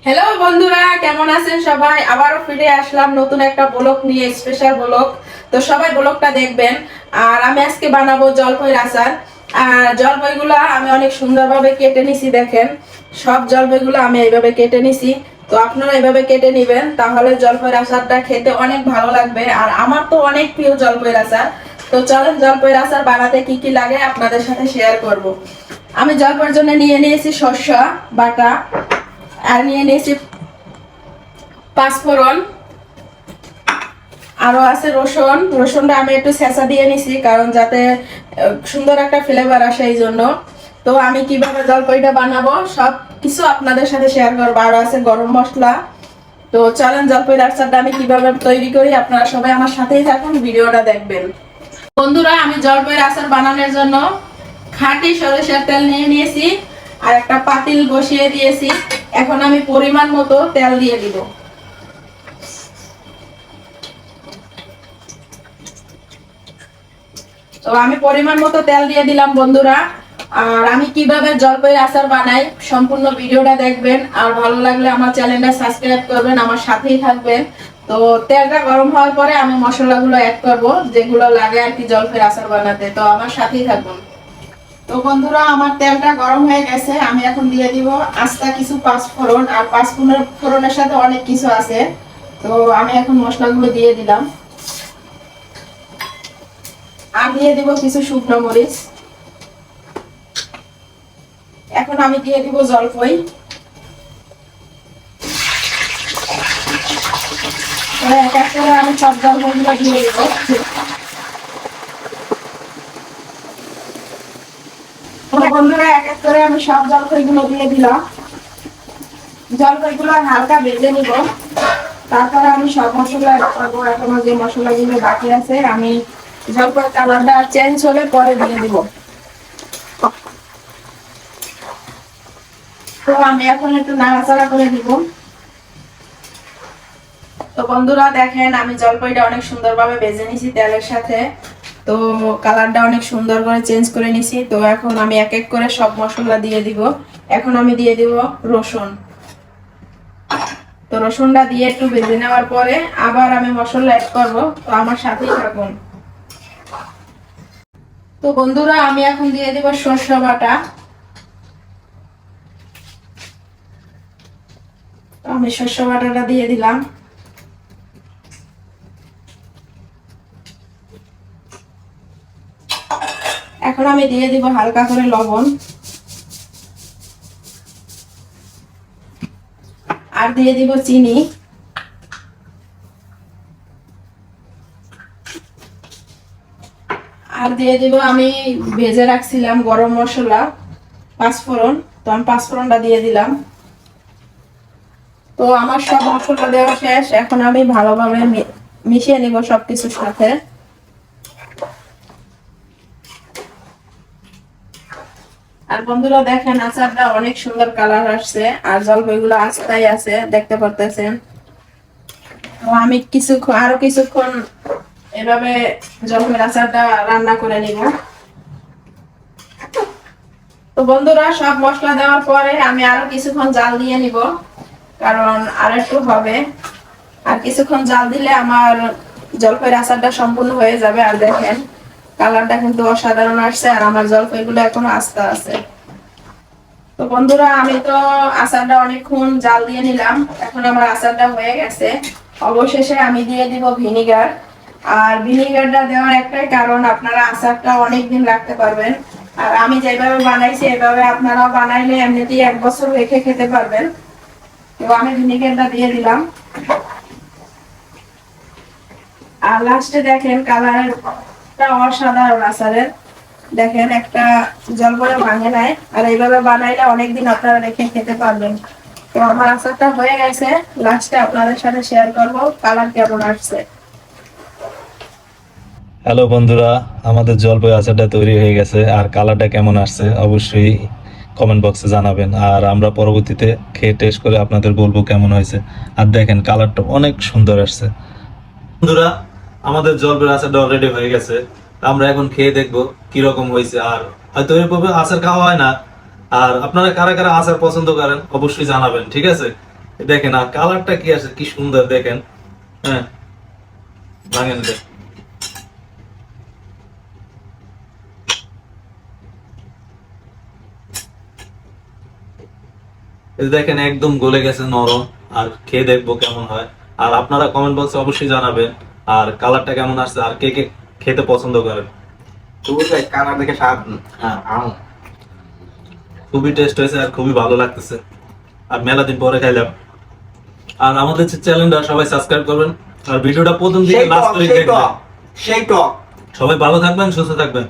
Hello বন্ধুরা, কেমন আছেন সবাই? আবারও ফিরে আসলাম নতুন একটা ব্লগ নিয়ে, স্পেশাল ব্লগ। তো সবাই ব্লগটা দেখবেন। আর আমি আজকে বানাবো জলপাইয়ের আচার। আর জলপাইগুলো আমি অনেক সুন্দরভাবে কেটে নিছি, দেখেন সব জলপাইগুলো আমি এইভাবে কেটে নিছি। তো আপনারা এইভাবে কেটে নেবেন, তাহলে জলপাইয়ের আচারটা খেতে অনেক ভালো লাগবে। আর আমার তো অনেক প্রিয় জলপাইয়ের আচার। তো চলেন জলপাইয়ের আচার বানাতে কি কি লাগে আপনাদের সাথে শেয়ার করব। আমি জলপাইয়ের জন্য নিয়ে নিয়েছি শসা বাটা, আর নিয়ে নিয়েছি পাঁচফোড়ন, আরো আছে রসুন। রসুনটা আমি একটু ছেঁচা দিয়ে নিছি, কারণ যাতে সুন্দর একটা ফ্লেভার আসে এই জন্য। তো আমি কিভাবে জলপাইটা বানাবো সব কিছু আপনাদের সাথে শেয়ার করবো। আর আছে গরম মশলা। তো চলেন জলপাইয়ের আচারটা আমি কিভাবে তৈরি করি, আপনারা সবাই আমার সাথেই থাকুন, ভিডিওটা দেখবেন। বন্ধুরা, আমি জলপাইয়ের আচার বানানোর জন্য খাঁটি সরিষার তেল নিয়ে নিয়েছি, আর একটা পাতিল বসিয়ে দিয়েছি। এখন আমি পরিমাণ মতো তেল দিয়ে দিব। তো আমি পরিমাণ মতো তেল দিয়ে দিলাম বন্ধুরা। আর আমি কিভাবে জলপাইয়ের আচার বানাই সম্পূর্ণ ভিডিওটা দেখবেন। আর ভালো লাগলে আমার চ্যানেলটা সাবস্ক্রাইব করবেন, আমার সাথেই থাকবেন। তো তেলটা গরম হওয়ার পরে আমি মশলাগুলো অ্যাড করব, যেগুলো লাগে আর কি জলপাইয়ের আচার বানাতে। তো আমার সাথেই থাকুন। তো বন্ধুরা, আমার তেলটা গরম হয়ে গেছে। আমি এখন দিয়ে দিব আস্তা কিছু পাঁচফোড়ন। আর পাঁচফোড়নের সাথে অনেক কিছু আছে। তো আমি এখন মশলাগুলো দিয়ে দিলাম। আর দিয়ে দিব কিছু শুকনো মরিচ। এখন আমি দিয়ে দিব জলপাই। এক এক করে আমি সব জলপাইগুলো দিয়ে দিব। বন্ধুরা, এক এক করে আমি সব জলপাইগুলো দিয়ে দিলাম। জলপাইগুলো হালকা ভেজে নিব, তারপরে আমি সব মশলা অ্যাড করবো। এখনো যে মশলাগুলো বাকি আছে আমি জলপাই কালারটা চেঞ্জ হলে পরে দিয়ে দিব। তো আমি এখন একটু নাড়াচাড়া করে দিব। তো বন্ধুরা দেখেন, আমি জলপাইটা অনেক সুন্দরভাবে ভেজে নিছি তেলের সাথে। তো কালারটা অনেক সুন্দর করে চেঞ্জ করে নিছি। তো এখন আমি এক এক করে সব মশলা দিয়ে দিব। এখন আমি দিয়ে দিব রসুন। তো রসুনটা দিয়ে একটু ভেজে নেওয়ার পরে আবার আমি মশলা অ্যাড করব। তো আমার সাথেই থাকুন। তো বন্ধুরা, আমি এখন দিয়ে দিব সরষে বাটা। আমি সরষে বাটাটা দিয়ে দিলাম। এখন আমি দিয়ে দিব হালকা করে লবণ, আর দিয়ে দিব চিনি, আর দিয়ে দিব আমি ভেজে রাখছিলাম গরম মশলা পাঁচফোড়ন। তো আমি পাঁচফোড়নটা দিয়ে দিলাম। তো আমার সব মশলা দেওয়া শেষ। এখন আমি ভালোভাবে মিশিয়ে নিব সবকিছুর সাথে। আর বন্ধুরা দেখেন, আচারটা অনেক সুন্দর কালার আসছে। আর জলপাইগুলো আস্তাই আছে, দেখতে পারতেছেন। তো আমি আরো কিছুক্ষণ এভাবে জলপাইয়ের আচারটা রান্না করে নিব। তো বন্ধুরা, সব মশলা দেওয়ার পরে আমি আরো কিছুক্ষণ জাল দিয়ে নিব, কারণ আর একটু হবে। আর কিছুক্ষণ জাল দিলে আমার জলপাইয়ের আচারটা সম্পূর্ণ হয়ে যাবে। আর দেখেন কালারটা কিন্তু অসাধারণ আসছে, আর আমার জলপাইগুলো এখনো আস্তে আছে। তো বন্ধুরা, আমি তো আচারটা অনেকক্ষণ জাল দিয়ে নিলাম। এখন আমার আচারটা হয়ে গেছে। অবশেষে আমি দিয়ে দিব ভিনিগার। আর ভিনিগারটা দেওয়ার একটাই কারণ, আপনারা আচারটা অনেকদিন রাখতে পারবেন। আর আমি যেভাবে বানাইছি এভাবে আপনারাও বানাইলে এমনিতেই 1 বছর রেখে খেতে পারবেন। তো আমি ভিনিগারটা দিয়ে দিলাম। আর লাস্টে দেখেন কালারটা অসাধারণ আচারের। দেখেন একটা জলপাইও ভাঙে নাই। আর এইভাবে বানাইলে অনেকদিন আপনারা রেখে খেতে পারবেন। তো আমার আচারটা হয়ে গেছে। লাস্টে আপনাদের সাথে শেয়ার করব কালার কেমন আসছে। হ্যালো বন্ধুরা, আমাদের জলপাই আচারটা তৈরি হয়ে গেছে। আর কালারটা কেমন আসছে অবশ্যই কমেন্ট বক্সে জানাবেন। আর আমরা পরবর্তীতে খেয়ে টেস্ট করে আপনাদের বলবো কেমন হয়েছে। আর দেখেন কালারটা অনেক সুন্দর আসছে। বন্ধুরা, আমাদের জলপাই আচারটা অলরেডি হয়ে গেছে। আমরা এখন খেয়ে দেখবো কিরকম হয়েছে। আর হয়তো এভাবে আচার খাওয়া হয় না। আর আপনারা কারা কারা আচার পছন্দ করেন অবশ্যই জানাবেন, ঠিক আছে? দেখেন আর কালারটা কি আছে, কি সুন্দর দেখেন। হ্যাঁ ভাঙেন দেখ। এই দেখেন একদম গলে গেছে, নরম। আর খেয়ে দেখবো কেমন হয়। আর আপনারা কমেন্ট বক্সে অবশ্যই জানাবেন আর কালারটা কেমন আসছে, আর কে কে খেতে পছন্দ করেন। কালার দেখে স্বাদ। হ্যাঁ খুবই টেস্ট হয়েছে আর খুবই ভালো লাগতেছে, আর মেলা দিন পরে খাইলাম। আর আমাদের চ্যানেলটা সবাই সাবস্ক্রাইব করবেন, আর ভিডিওটা প্রথম থেকে সেই লাস্ট টক, পর্যন্ত সেই দেখবেন। টক, সেই টক। সবাই ভালো থাকবেন, সুস্থ থাকবেন।